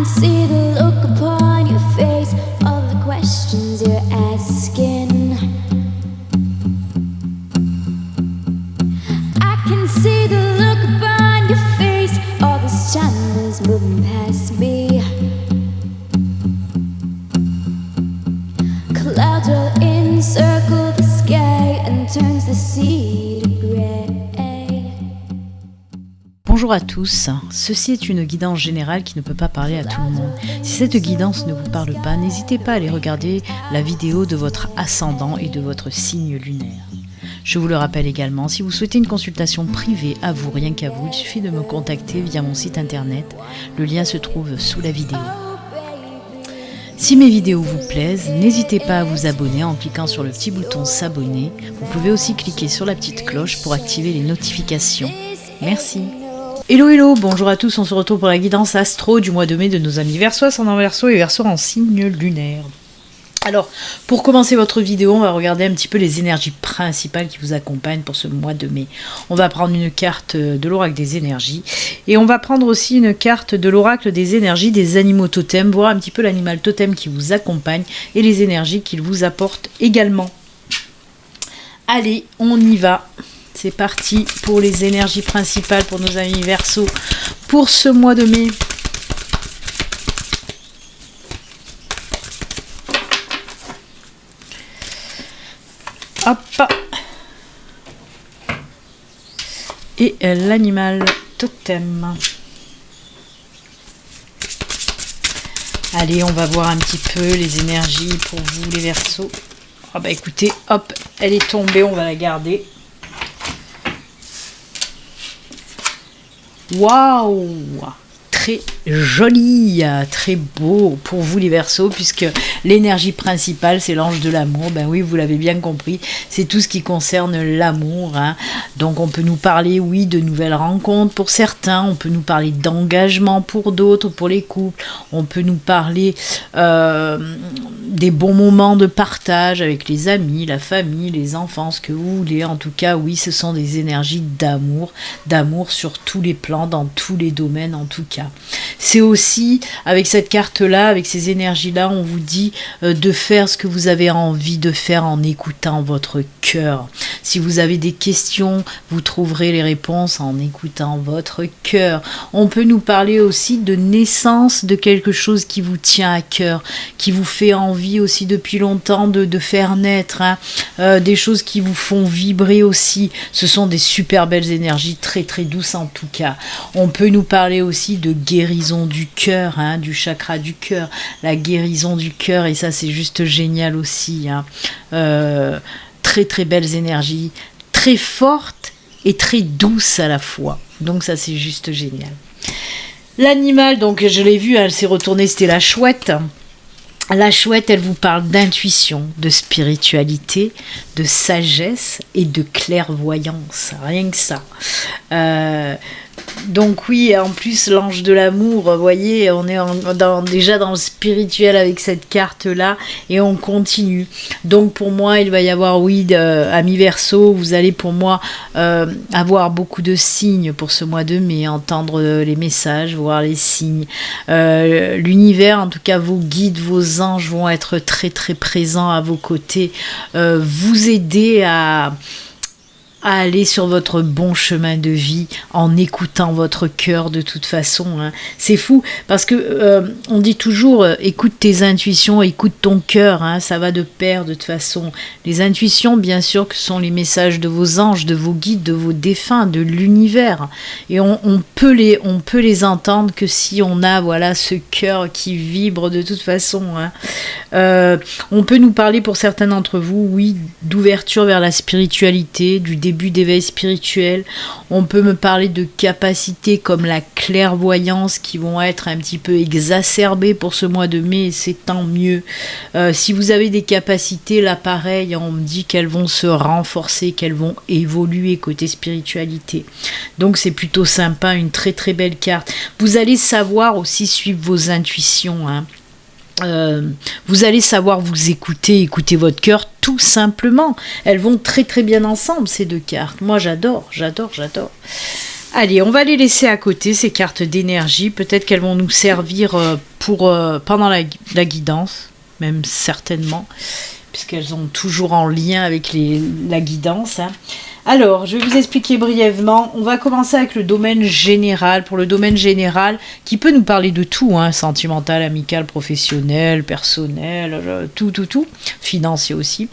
see the look upon your face, all the questions you're asking. I can see the look upon your face, all this time is moving past me. Clouds roll in, circle the sky, and turns the sea to grey. Bonjour à tous, ceci est une guidance générale qui ne peut pas parler à tout le monde. Si cette guidance ne vous parle pas, n'hésitez pas à aller regarder la vidéo de votre ascendant et de votre signe lunaire. Je vous le rappelle également, si vous souhaitez une consultation privée à vous, rien qu'à vous, il suffit de me contacter via mon site internet. Le lien se trouve sous la vidéo. Si mes vidéos vous plaisent, n'hésitez pas à vous abonner en cliquant sur le petit bouton s'abonner. Vous pouvez aussi cliquer sur la petite cloche pour activer les notifications. Merci. Hello, bonjour à tous, on se retrouve pour la guidance astro du mois de mai de nos amis Verseau, ascendant Verseau et Verseau en signe lunaire. Alors, pour commencer votre vidéo, on va regarder un petit peu les énergies principales qui vous accompagnent pour ce mois de mai. On va prendre une carte de l'oracle des énergies et on va prendre aussi une carte de l'oracle des énergies des animaux totems, voir un petit peu l'animal totem qui vous accompagne et les énergies qu'il vous apporte également. Allez, on y va. C'est parti pour les énergies principales pour nos amis Verseau pour ce mois de mai. Hop. Et l'animal totem. Allez, on va voir un petit peu les énergies pour vous les Verseaux. Ah bah écoutez, hop, elle est tombée, on va la garder. Waouh, très joli, très beau pour vous les Verseaux, puisque l'énergie principale c'est l'ange de l'amour. Ben oui, vous l'avez bien compris, c'est tout ce qui concerne l'amour, hein. Donc on peut nous parler, oui, de nouvelles rencontres pour certains, on peut nous parler d'engagement pour d'autres, pour les couples, on peut nous parler des bons moments de partage avec les amis, la famille, les enfants, ce que vous voulez. En tout cas, oui, ce sont des énergies d'amour sur tous les plans, dans tous les domaines en tout cas. C'est aussi, avec cette carte-là, avec ces énergies-là, on vous dit de faire ce que vous avez envie de faire en écoutant votre cœur. Si vous avez des questions, vous trouverez les réponses en écoutant votre cœur. On peut nous parler aussi de naissance de quelque chose qui vous tient à cœur, qui vous fait envie aussi depuis longtemps de faire naître, hein. Des choses qui vous font vibrer aussi. Ce sont des super belles énergies, très très douces en tout cas. On peut nous parler aussi de guérison du cœur, hein, du chakra du cœur, la guérison du cœur, et ça c'est juste génial aussi, hein. Très très belles énergies, très fortes et très douces à la fois, donc ça c'est juste génial. L'animal, donc je l'ai vu, elle s'est retournée, c'était la chouette. La chouette, elle vous parle d'intuition, de spiritualité, de sagesse et de clairvoyance, rien que ça. Donc oui, en plus l'ange de l'amour, vous voyez, on est déjà dans le spirituel avec cette carte-là et on continue. Donc pour moi, il va y avoir, oui, amis Verseau, vous allez pour moi avoir beaucoup de signes pour ce mois de mai, entendre les messages, voir les signes. L'univers, en tout cas vos guides, vos anges vont être très très présents à vos côtés, vous aider à aller sur votre bon chemin de vie en écoutant votre cœur de toute façon, hein. C'est fou parce que on dit toujours écoute tes intuitions, écoute ton cœur, hein, ça va de pair de toute façon. Les intuitions, bien sûr, que sont les messages de vos anges, de vos guides, de vos défunts, de l'univers, et on peut les entendre que si on a, voilà, ce cœur qui vibre de toute façon, hein. On peut nous parler pour certains d'entre vous, oui, d'ouverture vers la spiritualité, du début d'éveil spirituel. On peut me parler de capacités comme la clairvoyance qui vont être un petit peu exacerbées pour ce mois de mai, et c'est tant mieux. Si vous avez des capacités, là pareil, on me dit qu'elles vont se renforcer, qu'elles vont évoluer côté spiritualité. Donc c'est plutôt sympa, une très très belle carte. Vous allez savoir aussi suivre vos intuitions, hein. Vous allez savoir vous écouter votre cœur tout simplement. Elles vont très très bien ensemble ces deux cartes. Moi j'adore. Allez, on va les laisser à côté, ces cartes d'énergie. Peut-être qu'elles vont nous servir pendant la guidance, même certainement, puisqu'elles ont toujours en lien avec la guidance. Hein. Alors, je vais vous expliquer brièvement. On va commencer avec le domaine général. Pour le domaine général, qui peut nous parler de tout, hein, sentimental, amical, professionnel, personnel, tout. Financier aussi.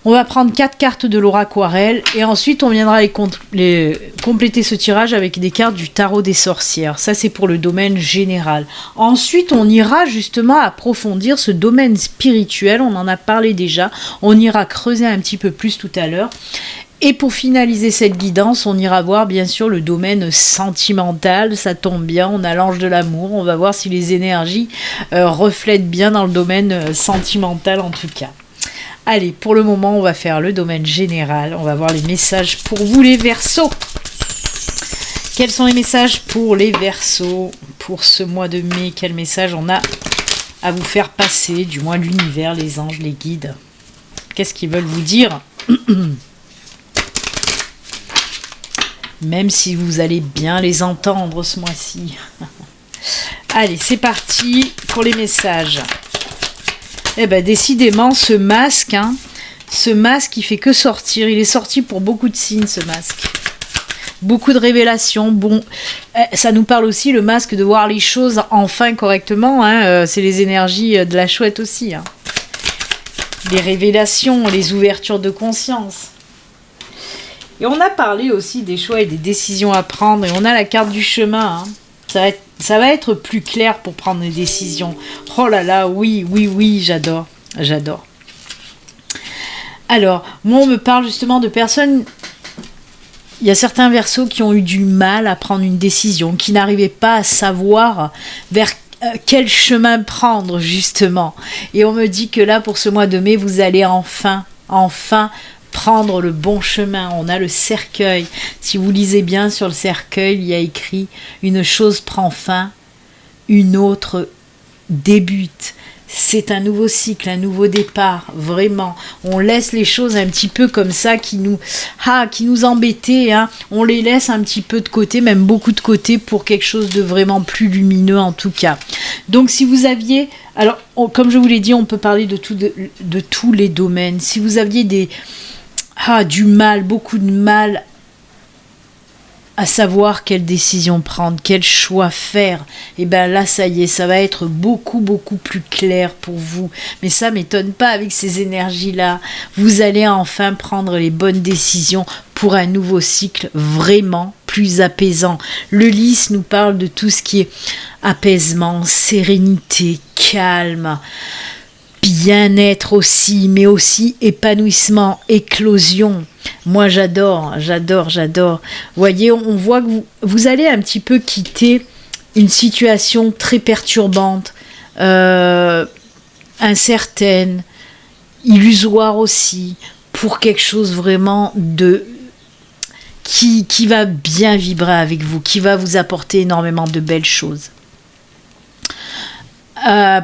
On va prendre 4 cartes de l'aura aquarelle et ensuite on viendra compléter ce tirage avec des cartes du tarot des sorcières. Ça c'est pour le domaine général. Ensuite on ira justement approfondir ce domaine spirituel, on en a parlé déjà, on ira creuser un petit peu plus tout à l'heure. Et pour finaliser cette guidance, on ira voir bien sûr le domaine sentimental, ça tombe bien, on a l'ange de l'amour, on va voir si les énergies reflètent bien dans le domaine sentimental en tout cas. Allez, pour le moment, on va faire le domaine général. On va voir les messages pour vous, les Verseaux. Quels sont les messages pour les Verseaux pour ce mois de mai? Quel message on a à vous faire passer, du moins l'univers, les anges, les guides? Qu'est-ce qu'ils veulent vous dire? Même si vous allez bien les entendre ce mois-ci. Allez, c'est parti pour les messages. Eh ben décidément, ce masque, il fait que sortir. Il est sorti pour beaucoup de signes, ce masque. Beaucoup de révélations. Bon, ça nous parle aussi, le masque, de voir les choses enfin correctement. Hein. C'est les énergies de la chouette aussi. Hein. Les révélations, les ouvertures de conscience. Et on a parlé aussi des choix et des décisions à prendre. Et on a la carte du chemin. Hein. Ça va être plus clair pour prendre des décisions. Oh là là, oui, j'adore. Alors, moi, on me parle justement de personnes... Il y a certains Verseaux qui ont eu du mal à prendre une décision, qui n'arrivaient pas à savoir vers quel chemin prendre, justement. Et on me dit que là, pour ce mois de mai, vous allez enfin prendre le bon chemin. On a le cercueil. Si vous lisez bien sur le cercueil, il y a écrit « Une chose prend fin, une autre débute ». C'est un nouveau cycle, un nouveau départ, vraiment. On laisse les choses un petit peu comme ça qui nous embêtaient. Hein. On les laisse un petit peu de côté, même beaucoup de côté, pour quelque chose de vraiment plus lumineux en tout cas. Donc si vous aviez... Alors, comme je vous l'ai dit, on peut parler de tous les domaines. Si vous aviez du mal, beaucoup de mal à savoir quelle décision prendre, quel choix faire, et bien là ça y est, ça va être beaucoup plus clair pour vous. Mais ça m'étonne pas avec ces énergies-là. Vous allez enfin prendre les bonnes décisions pour un nouveau cycle vraiment plus apaisant. Le lys nous parle de tout ce qui est apaisement, sérénité, calme, bien-être aussi, mais aussi épanouissement, éclosion. Moi, j'adore. Voyez, on voit que vous allez un petit peu quitter une situation très perturbante, incertaine, illusoire aussi, pour quelque chose vraiment qui va bien vibrer avec vous, qui va vous apporter énormément de belles choses.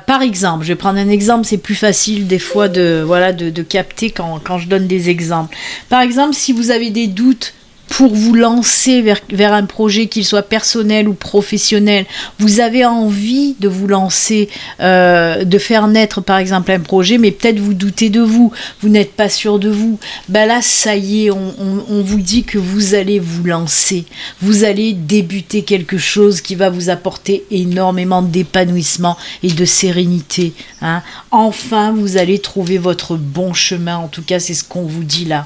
Par exemple, je vais prendre un exemple, c'est plus facile des fois de capter quand je donne des exemples. Par exemple, si vous avez des doutes pour vous lancer vers un projet, qu'il soit personnel ou professionnel, vous avez envie de vous lancer, de faire naître par exemple un projet, mais peut-être vous doutez de vous n'êtes pas sûr de vous, ben là ça y est, on vous dit que vous allez vous lancer, vous allez débuter quelque chose qui va vous apporter énormément d'épanouissement et de sérénité, hein. Enfin vous allez trouver votre bon chemin, en tout cas c'est ce qu'on vous dit là.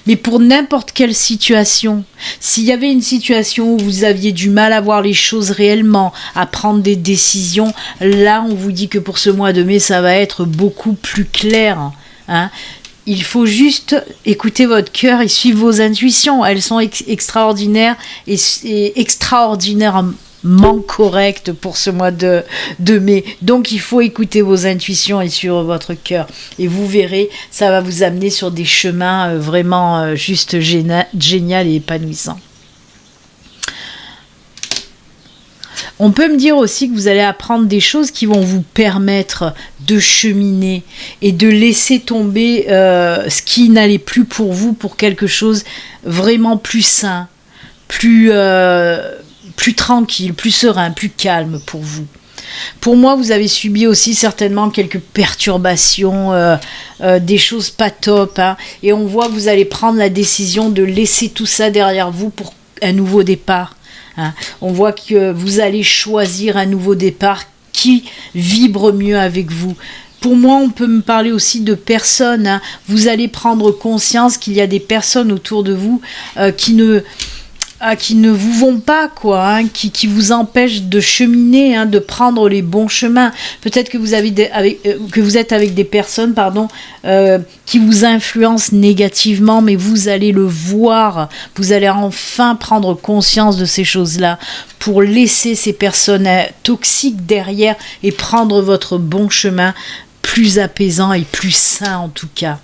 Mais pour n'importe quelle situation, s'il y avait une situation où vous aviez du mal à voir les choses réellement, à prendre des décisions, là on vous dit que pour ce mois de mai ça va être beaucoup plus clair, hein. Il faut juste écouter votre cœur et suivre vos intuitions, elles sont extraordinaires et extraordinairement correctes pour ce mois de mai. Donc il faut écouter vos intuitions et suivre votre cœur. Et vous verrez, ça va vous amener sur des chemins vraiment juste génial et épanouissants. On peut me dire aussi que vous allez apprendre des choses qui vont vous permettre de cheminer et de laisser tomber ce qui n'allait plus pour vous, pour quelque chose vraiment plus sain, plus tranquille, plus serein, plus calme pour vous. Pour moi, vous avez subi aussi certainement quelques perturbations, des choses pas top, hein, et on voit que vous allez prendre la décision de laisser tout ça derrière vous pour un nouveau départ. Hein. On voit que vous allez choisir un nouveau départ qui vibre mieux avec vous. Pour moi, on peut me parler aussi de personnes. Hein. Vous allez prendre conscience qu'il y a des personnes autour de vous qui ne vous vont pas, quoi, hein, qui vous empêchent de cheminer, hein, de prendre les bons chemins. Peut-être que vous êtes avec des personnes, qui vous influencent négativement, mais vous allez le voir. Vous allez enfin prendre conscience de ces choses-là pour laisser ces personnes toxiques derrière et prendre votre bon chemin plus apaisant et plus sain en tout cas.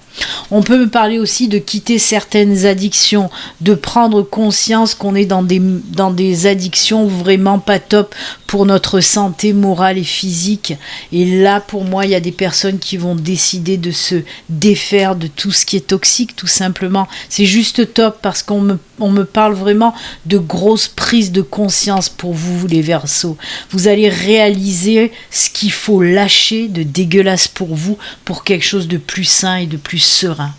On peut me parler aussi de quitter certaines addictions, de prendre conscience qu'on est dans des addictions vraiment pas top pour notre santé morale et physique. Et là, pour moi, il y a des personnes qui vont décider de se défaire de tout ce qui est toxique, tout simplement. C'est juste top parce qu'on me parle vraiment de grosses prises de conscience pour vous, les Verseaux. Vous allez réaliser ce qu'il faut lâcher de dégueulasse pour vous, pour quelque chose de plus sain et de plus serein.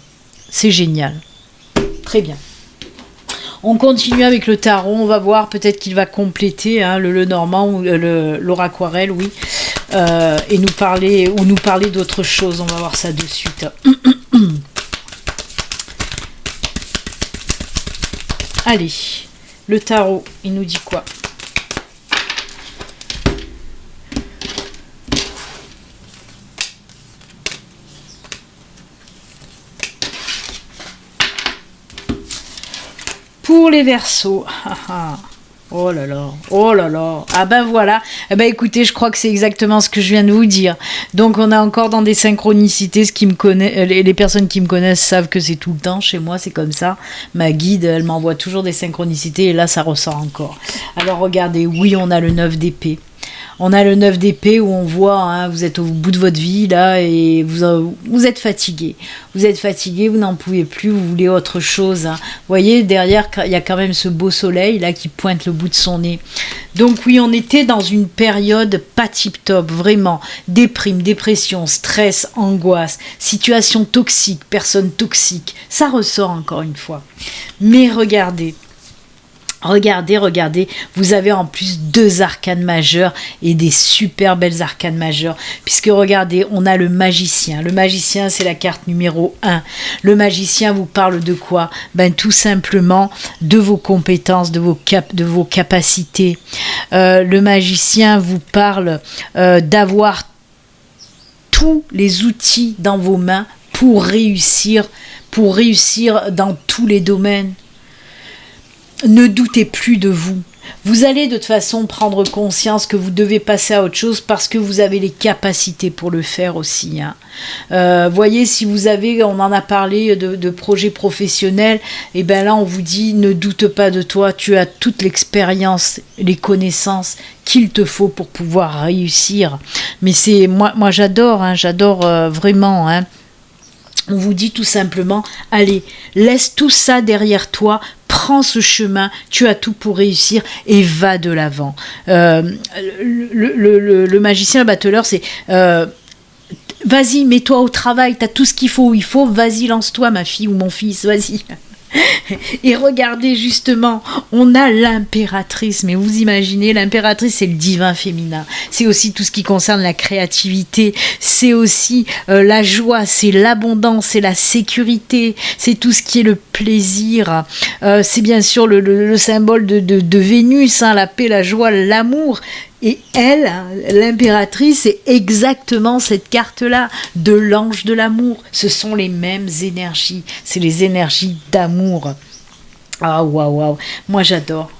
C'est génial. Très bien. On continue avec le tarot. On va voir, peut-être qu'il va compléter le normand ou l'oraquarelle, oui, et nous parler d'autre chose. On va voir ça de suite. Allez, le tarot, il nous dit quoi ? Pour les Verseaux, oh là là, oh là là, ah ben voilà, eh ben écoutez, je crois que c'est exactement ce que je viens de vous dire. Donc on est encore dans des synchronicités, les personnes qui me connaissent savent que c'est tout le temps, chez moi c'est comme ça, ma guide elle m'envoie toujours des synchronicités et là ça ressort encore. Alors regardez, oui on a le 9 d'épée. On a le 9 d'épée où on voit, vous êtes au bout de votre vie là et vous êtes fatigué. Vous êtes fatigué, vous n'en pouvez plus, vous voulez autre chose. Vous voyez, derrière, il y a quand même ce beau soleil là qui pointe le bout de son nez. Donc oui, on était dans une période pas tip-top, vraiment. Déprime, dépression, stress, angoisse, situation toxique, personne toxique. Ça ressort encore une fois. Mais regardez, vous avez en plus 2 arcanes majeures et des super belles arcanes majeures, puisque regardez, on a le magicien. Le magicien, c'est la carte numéro 1. Le magicien vous parle de quoi ? Ben tout simplement de vos compétences, de vos capacités. Le magicien vous parle d'avoir tous les outils dans vos mains pour réussir dans tous les domaines. Ne doutez plus de vous. Vous allez de toute façon prendre conscience que vous devez passer à autre chose parce que vous avez les capacités pour le faire aussi. Voyez, si vous avez, on en a parlé de projets professionnels, et bien là on vous dit ne doute pas de toi, tu as toute l'expérience, les connaissances qu'il te faut pour pouvoir réussir. Mais c'est moi j'adore, vraiment. On vous dit tout simplement, allez, laisse tout ça derrière toi, prends ce chemin, tu as tout pour réussir et va de l'avant. Le magicien, le battleur, c'est vas-y, mets-toi au travail, t'as tout ce qu'il faut, vas-y, lance-toi ma fille ou mon fils, vas-y. Et regardez justement, on a l'impératrice, mais vous imaginez, l'impératrice c'est le divin féminin, c'est aussi tout ce qui concerne la créativité, c'est aussi la joie, c'est l'abondance, c'est la sécurité, c'est tout ce qui est le plaisir, c'est bien sûr le symbole de Vénus, la paix, la joie, l'amour. Et elle, l'impératrice, c'est exactement cette carte-là, de l'ange de l'amour. Ce sont les mêmes énergies, c'est les énergies d'amour. Ah, waouh. Moi, j'adore.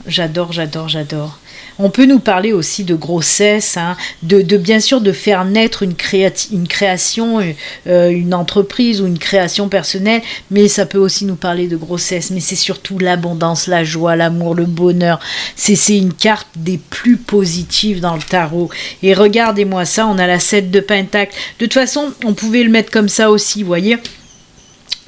On peut nous parler aussi de grossesse, de bien sûr de faire naître une création, une entreprise ou une création personnelle, mais ça peut aussi nous parler de grossesse. Mais c'est surtout l'abondance, la joie, l'amour, le bonheur. C'est une carte des plus positives dans le tarot. Et regardez-moi ça, on a la 7 de Pentacle. De toute façon, on pouvait le mettre comme ça aussi, vous voyez.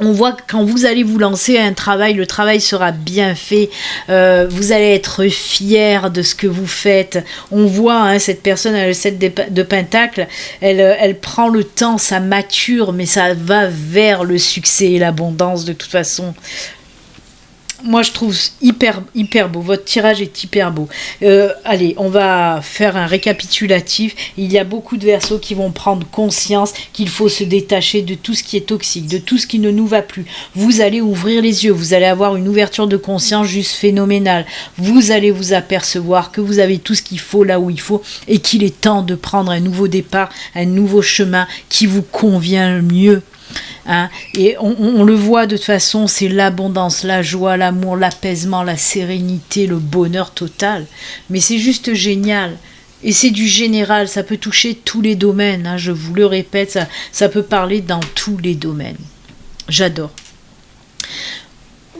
On voit que quand vous allez vous lancer à un travail, le travail sera bien fait. Vous allez être fier de ce que vous faites. On voit hein, cette personne, elle a le 7 de Pentacle, elle prend le temps, ça mature, mais ça va vers le succès et l'abondance de toute façon. Moi, je trouve hyper beau. Votre tirage est hyper beau. Allez, on va faire un récapitulatif. Il y a beaucoup de Verseaux qui vont prendre conscience qu'il faut se détacher de tout ce qui est toxique, de tout ce qui ne nous va plus. Vous allez ouvrir les yeux. Vous allez avoir une ouverture de conscience juste phénoménale. Vous allez vous apercevoir que vous avez tout ce qu'il faut là où il faut et qu'il est temps de prendre un nouveau départ, un nouveau chemin qui vous convient mieux. Hein, et on le voit de toute façon, c'est l'abondance, la joie, l'amour, l'apaisement, la sérénité, le bonheur total. Mais c'est juste génial. Et c'est du général, ça peut toucher tous les domaines. Hein, je vous le répète, ça peut parler dans tous les domaines. J'adore.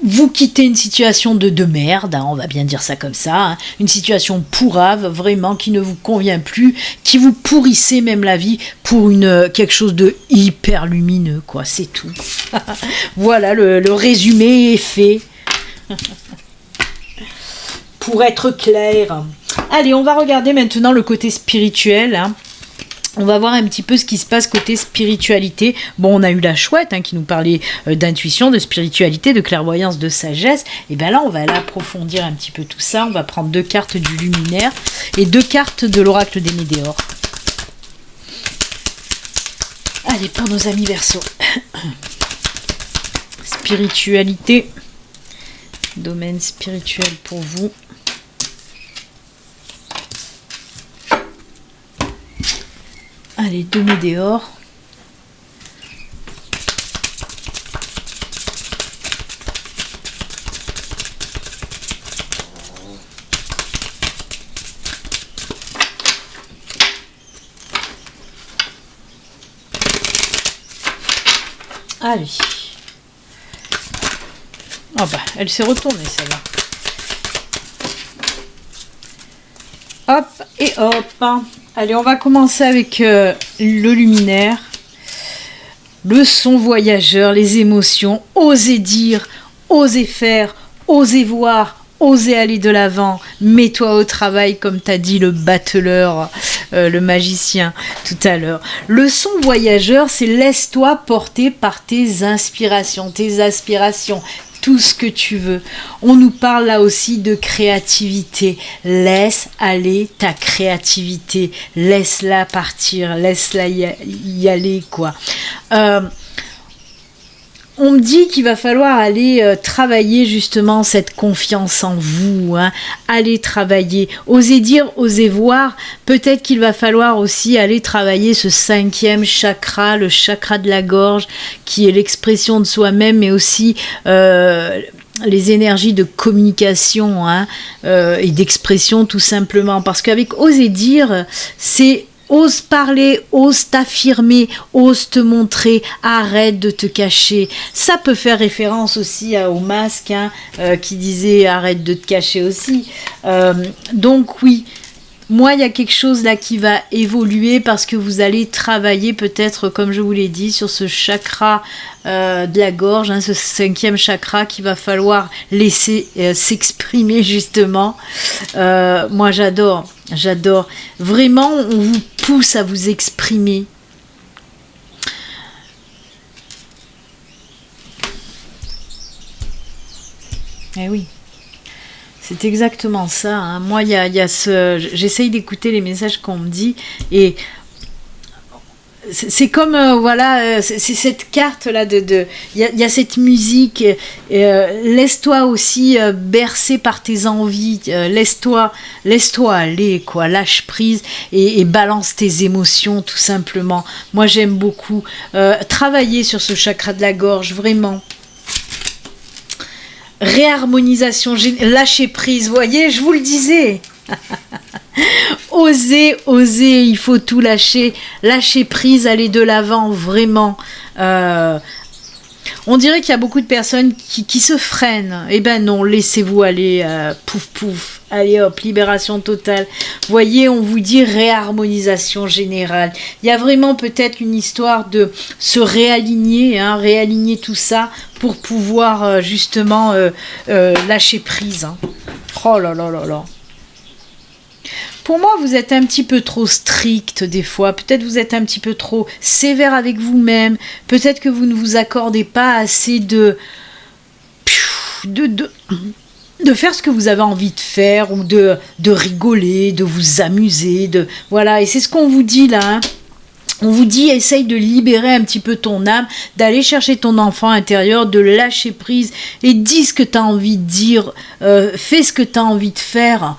Vous quittez une situation de merde, hein, on va bien dire ça comme ça, hein, une situation pourrave, vraiment, qui ne vous convient plus, qui vous pourrissait même la vie pour quelque chose de hyper lumineux, quoi, c'est tout. Voilà, le résumé est fait. Pour être clair. Allez, on va regarder maintenant le côté spirituel, hein. On va voir un petit peu ce qui se passe côté spiritualité. Bon, on a eu la chouette hein, qui nous parlait d'intuition, de spiritualité, de clairvoyance, de sagesse. Et bien là, on va aller approfondir un petit peu tout ça. On va prendre 2 cartes du luminaire et 2 cartes de l'oracle des Médéors. Allez, pour nos amis Verseaux. Spiritualité. Domaine spirituel pour vous. Allez, 2 Médéors. Allez. Ah bah, elle s'est retournée celle-là. Hop et hop. Allez, on va commencer avec le luminaire. Le son voyageur, les émotions. Osez dire, osez faire, osez voir, osez aller de l'avant. Mets-toi au travail, comme t'a dit le battleur, le magicien tout à l'heure. Le son voyageur, c'est laisse-toi porter par tes inspirations, tes aspirations. Tout ce que tu veux. On nous parle là aussi de créativité. Laisse aller ta créativité. Laisse-la partir. Laisse-la y aller, quoi. On me dit qu'il va falloir aller travailler justement cette confiance en vous. Hein. Allez travailler. Osez dire, osez voir. Peut-être qu'il va falloir aussi aller travailler ce 5e chakra, le chakra de la gorge, qui est l'expression de soi-même, mais aussi les énergies de communication hein, et d'expression tout simplement. Parce qu'avec oser dire, c'est ose parler, ose t'affirmer, ose te montrer, arrête de te cacher. Ça peut faire référence aussi au masque hein, qui disait arrête de te cacher aussi. Donc oui, moi il y a quelque chose là qui va évoluer parce que vous allez travailler peut-être, comme je vous l'ai dit, sur ce chakra de la gorge, hein, ce 5e chakra qu'il va falloir laisser s'exprimer justement. Moi j'adore. Vraiment, on vous pousse à vous exprimer. Eh oui, c'est exactement ça. Hein. Moi, il y a j'essaye d'écouter les messages qu'on me dit et c'est comme voilà, c'est cette carte là il y a cette musique. Laisse-toi aussi bercer par tes envies. Laisse-toi aller quoi. Lâche prise et balance tes émotions tout simplement. Moi j'aime beaucoup travailler sur ce chakra de la gorge vraiment. Réharmonisation, lâcher prise. Voyez, je vous le disais. Osez, il faut tout lâcher prise, aller de l'avant, vraiment. On dirait qu'il y a beaucoup de personnes qui se freinent. Eh ben non, laissez-vous aller, pouf pouf. Allez hop, libération totale. Voyez, on vous dit réharmonisation générale. Il y a vraiment peut-être une histoire de se réaligner, hein, réaligner tout ça pour pouvoir justement lâcher prise. Hein. Oh là là là là. Pour moi, vous êtes un petit peu trop strict des fois. Peut-être vous êtes un petit peu trop sévère avec vous-même. Peut-être que vous ne vous accordez pas assez de faire ce que vous avez envie de faire ou de rigoler, de vous amuser. Voilà, et c'est ce qu'on vous dit là. Hein. On vous dit, essaye de libérer un petit peu ton âme, d'aller chercher ton enfant intérieur, de lâcher prise et dis ce que tu as envie de dire, fais ce que tu as envie de faire.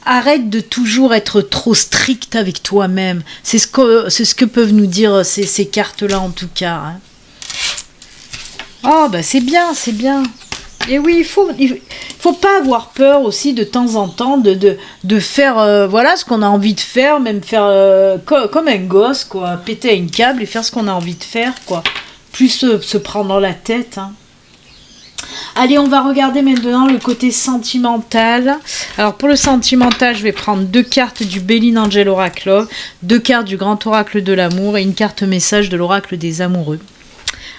Arrête de toujours être trop strict avec toi-même. C'est ce que peuvent nous dire ces cartes-là en tout cas. Hein. Oh, bah c'est bien, c'est bien. Et oui, il faut pas avoir peur aussi de temps en temps de faire voilà ce qu'on a envie de faire, même faire comme un gosse, quoi, péter un câble et faire ce qu'on a envie de faire, quoi. Plus se prendre dans la tête. Hein. Allez, on va regarder maintenant le côté sentimental. Alors pour le sentimental, je vais prendre 2 cartes du Béline Angel Oracle Love, 2 cartes du Grand Oracle de l'amour et une carte message de l'Oracle des amoureux.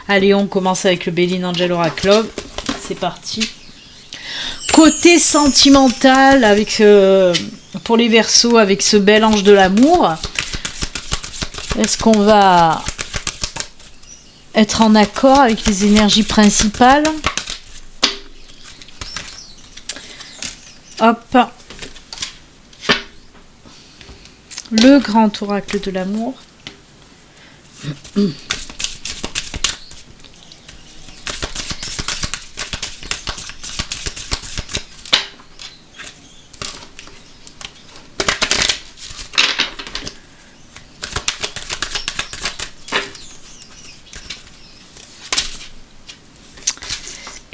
Allez, on commence avec le Béline Angel Oracle Love. C'est parti. Côté sentimental, avec pour les Verseaux, avec ce bel ange de l'amour, est-ce qu'on va être en accord avec les énergies principales? Hop. Le grand oracle de l'amour.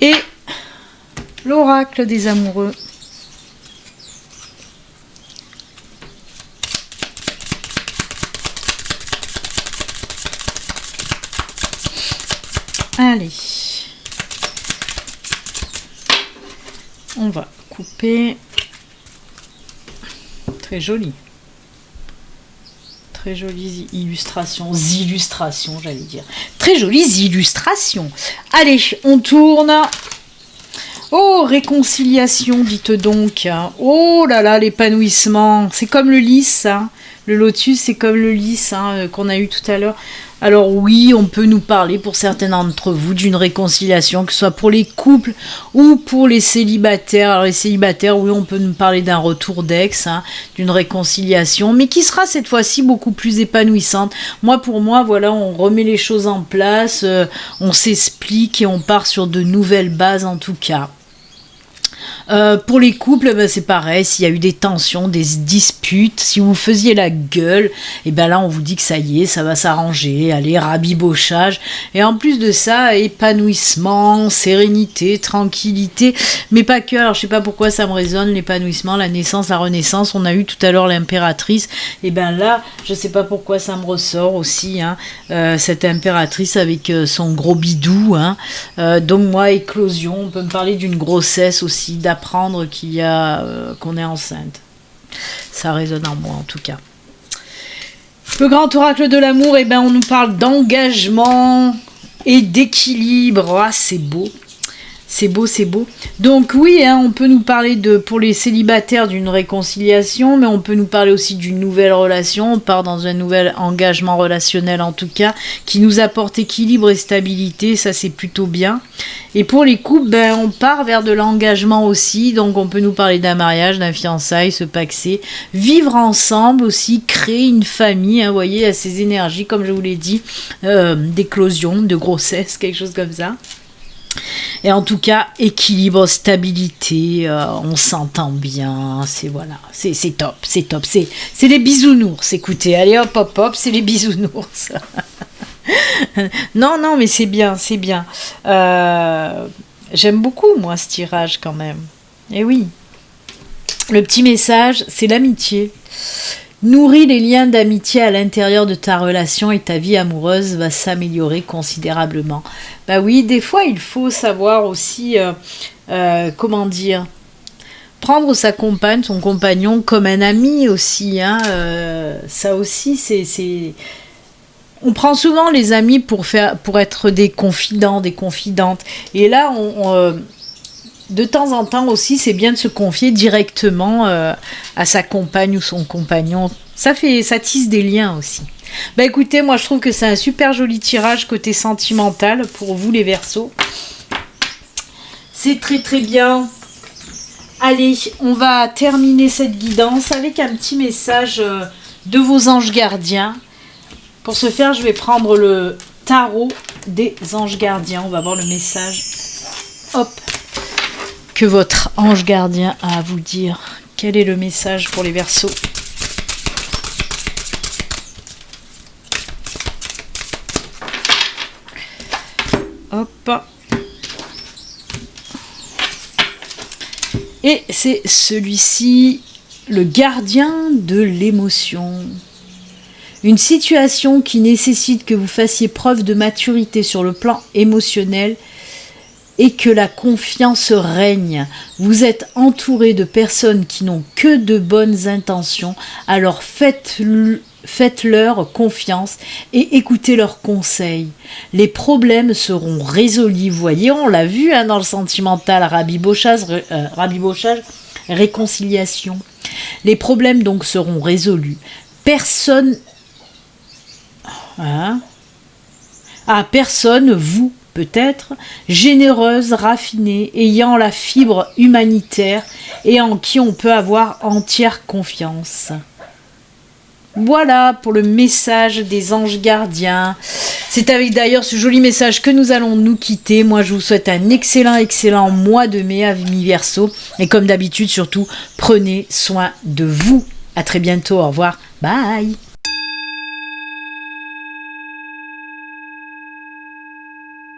Et l'oracle des amoureux. Allez. On va couper. Très joli. Très jolies illustrations. Illustrations, j'allais dire. Très jolies illustrations. Allez, on tourne. Oh, réconciliation, dites donc. Oh là là, l'épanouissement. C'est comme le lys, hein. Le lotus, c'est comme le lys hein, qu'on a eu tout à l'heure. Alors oui, on peut nous parler pour certains d'entre vous d'une réconciliation, que ce soit pour les couples ou pour les célibataires. Alors les célibataires, oui, on peut nous parler d'un retour d'ex, hein, d'une réconciliation, mais qui sera cette fois-ci beaucoup plus épanouissante. Pour moi, voilà, on remet les choses en place, on s'explique et on part sur de nouvelles bases en tout cas. Pour les couples, ben c'est pareil, s'il y a eu des tensions, des disputes, si vous faisiez la gueule, et ben là on vous dit que ça y est, ça va s'arranger, allez, rabibochage, et en plus de ça, épanouissement, sérénité, tranquillité, mais pas que, alors je sais pas pourquoi ça me résonne, l'épanouissement, la naissance, la renaissance, on a eu tout à l'heure l'impératrice, et ben là, je sais pas pourquoi ça me ressort aussi, hein, cette impératrice avec son gros bidou, hein, donc moi, éclosion, on peut me parler d'une grossesse aussi, d'apprendre qu'il y a qu'on est enceinte. Ça résonne en moi en tout cas. Le grand oracle de l'amour, eh ben on nous parle d'engagement et d'équilibre. Ah, c'est beau. C'est beau, c'est beau. Donc oui, hein, on peut nous parler pour les célibataires d'une réconciliation, mais on peut nous parler aussi d'une nouvelle relation. On part dans un nouvel engagement relationnel en tout cas, qui nous apporte équilibre et stabilité, ça c'est plutôt bien. Et pour les couples, ben, on part vers de l'engagement aussi, donc on peut nous parler d'un mariage, d'un fiançailles, se paxer, vivre ensemble aussi, créer une famille, hein, vous voyez, à ces énergies, comme je vous l'ai dit, d'éclosion, de grossesse, quelque chose comme ça. Et en tout cas, équilibre, stabilité, on s'entend bien, c'est top, c'est les bisounours, écoutez, allez hop hop hop, c'est les bisounours. non, mais c'est bien. J'aime beaucoup, moi, ce tirage quand même. Et oui. Le petit message, c'est l'amitié Nourris les liens d'amitié à l'intérieur de ta relation et ta vie amoureuse va s'améliorer considérablement. Bah oui, des fois il faut savoir aussi, comment dire, prendre sa compagne, son compagnon comme un ami aussi. Hein, ça aussi, c'est... On prend souvent les amis pour être des confidents, des confidentes. Et là, de temps en temps aussi, c'est bien de se confier directement à sa compagne ou son compagnon. Ça tisse des liens aussi. Bah écoutez, moi je trouve que c'est un super joli tirage côté sentimental pour vous les Verseaux. C'est très très bien. Allez, on va terminer cette guidance avec un petit message de vos anges gardiens. Pour ce faire, je vais prendre le tarot des anges gardiens. On va voir le message. Hop, que votre ange gardien a à vous dire. Quel est le message pour les Verseaux? Hop. Et c'est celui-ci, le gardien de l'émotion. Une situation qui nécessite que vous fassiez preuve de maturité sur le plan émotionnel et que la confiance règne. Vous êtes entouré de personnes qui n'ont que de bonnes intentions, alors faites-leur confiance et écoutez leurs conseils. Les problèmes seront résolus. Vous voyez, on l'a vu hein, dans le sentimental, rabibochage, réconciliation. Les problèmes donc seront résolus. Personne... Hein? Personne, vous, peut-être, généreuse, raffinée, ayant la fibre humanitaire et en qui on peut avoir entière confiance. Voilà pour le message des anges gardiens. C'est avec d'ailleurs ce joli message que nous allons nous quitter. Moi, je vous souhaite un excellent mois de mai à mi-Verseau. Et comme d'habitude, surtout, prenez soin de vous. À très bientôt. Au revoir. Bye.